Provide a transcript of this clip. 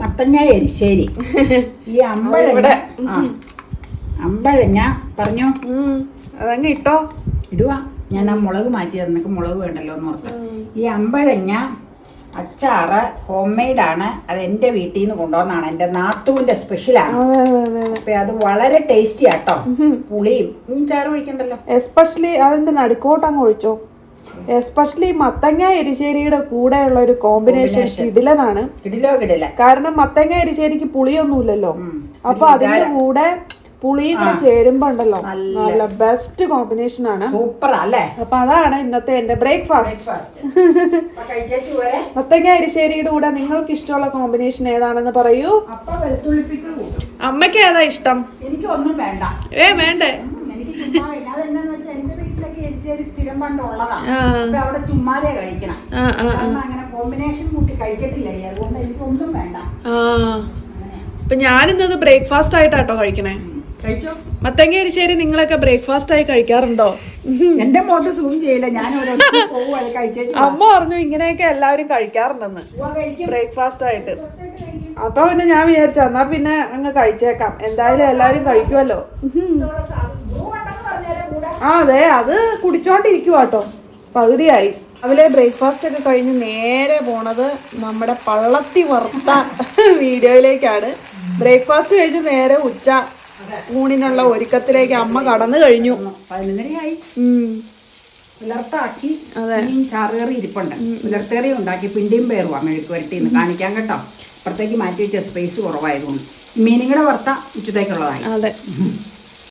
മത്തങ്ങ എരിശ്ശേരി. ഈ അമ്പഴങ്ങ പറഞ്ഞോ, അതങ്ങ് ഇട്ടോ. ഇടുവാ. ഞാൻ ആ മുളക് മാറ്റിയത്, നിനക്ക് മുളക് വേണ്ടല്ലോ എന്ന് ഓർത്ത്. ഈ അമ്പഴങ്ങ അച്ചാറ് ഹോം മെയ്ഡാണ്. അത് എൻ്റെ വീട്ടിൽ നിന്ന് കൊണ്ടുവന്നാണ്, എൻ്റെ നാത്തൂൻ്റെ സ്പെഷ്യലാണ്. അപ്പൊ അത് വളരെ ടേസ്റ്റി ആട്ടോ. പുളിയും ചാറ് ഒഴിക്കണ്ടല്ലോ. എസ്പെഷ്യലി അതിന്റെ നടുക്കോട്ട് അങ്ങ് ഒഴിച്ചോ. എസ്പെഷ്യലി മത്തങ്ങ എരിശ്ശേരിയുടെ കൂടെയുള്ള ഒരു കോമ്പിനേഷൻ കിടിലനാണ്. കാരണം മത്തങ്ങ എരിശ്ശേരിക്ക് പുളിയൊന്നുമില്ലല്ലോ. അപ്പൊ അതിന്റെ കൂടെ പുളിയും കൂടെ ചേരുമ്പോ ഉണ്ടല്ലോ നല്ല ബെസ്റ്റ് കോമ്പിനേഷൻ ആണ്. സൂപ്പർ അല്ലേ? അപ്പൊ അതാണ് ഇന്നത്തെ എന്റെ ബ്രേക്ക്ഫാസ്റ്റ്. മത്തങ്ങ എരിശ്ശേരിയുടെ കൂടെ നിങ്ങൾക്ക് ഇഷ്ടമുള്ള കോമ്പിനേഷൻ ഏതാണെന്ന് പറയൂ. അമ്മയ്ക്ക് ഏതാ ഇഷ്ടം? എനിക്ക് ഒന്നും വേണ്ട. വേണ്ടേ? സ്ഥിരം പണ്ടുള്ളതാണ്. അവിടെ ചുമ്മാതെ കഴിക്കണം. അങ്ങനെ കോമ്പിനേഷൻ കൂട്ടി കഴിച്ചിട്ടില്ല, അതുകൊണ്ട് എനിക്ക് ഒന്നും വേണ്ട. അപ്പൊ ഞാനിന്നത് ബ്രേക്ക്ഫാസ്റ്റ് ആയിട്ടാട്ടോ കഴിക്കണേ. മത്തങ്ങ എരിശ്ശേരി നിങ്ങളൊക്കെ ബ്രേക്ക്ഫാസ്റ്റ് ആയി കഴിക്കാറുണ്ടോ? എന്റെ മുഖത്ത് സൂം ചെയ്യില്ല, ഞാൻ അമ്മ പറഞ്ഞു ഇങ്ങനെയൊക്കെ എല്ലാവരും കഴിക്കാറുണ്ടെന്ന് ബ്രേക്ക്ഫാസ്റ്റ് ആയിട്ട്. അപ്പൊ പിന്നെ ഞാൻ വിചാരിച്ചു എന്നാ പിന്നെ അങ്ങ് കഴിച്ചേക്കാം, എന്തായാലും എല്ലാവരും കഴിക്കുമല്ലോ. അതെ, അത് കുടിച്ചോണ്ടിരിക്കുവാട്ടോ. പകുതിയായി. അതിലെ ബ്രേക്ക്ഫാസ്റ്റ് ഒക്കെ കഴിഞ്ഞ് നേരെ പോണത് നമ്മുടെ പള്ളത്തി വറുത്ത വീഡിയോയിലേക്കാണ്. ബ്രേക്ക്ഫാസ്റ്റ് കഴിഞ്ഞ് നേരെ ഉച്ച ഊണിനുള്ള ഒരുക്കത്തിലേക്ക് അമ്മ കടന്നു കഴിഞ്ഞു. 11:30 പുലർത്താക്കി. ചാറുകറി ഇരിപ്പുണ്ട്. പുലർത്തേറി ഉണ്ടാക്കി പിണ്ടിയും പേറുവാ മെഴുക്ക് വരട്ടിന്ന് കാണിക്കാൻ കേട്ടോ. അപ്പുറത്തേക്ക് മാറ്റി വെച്ച സ്പേസ് കുറവായതുകൊണ്ട്. മീനുകളെ വറുത്ത ഉച്ചത്തേക്കുള്ളതായി. അതെ.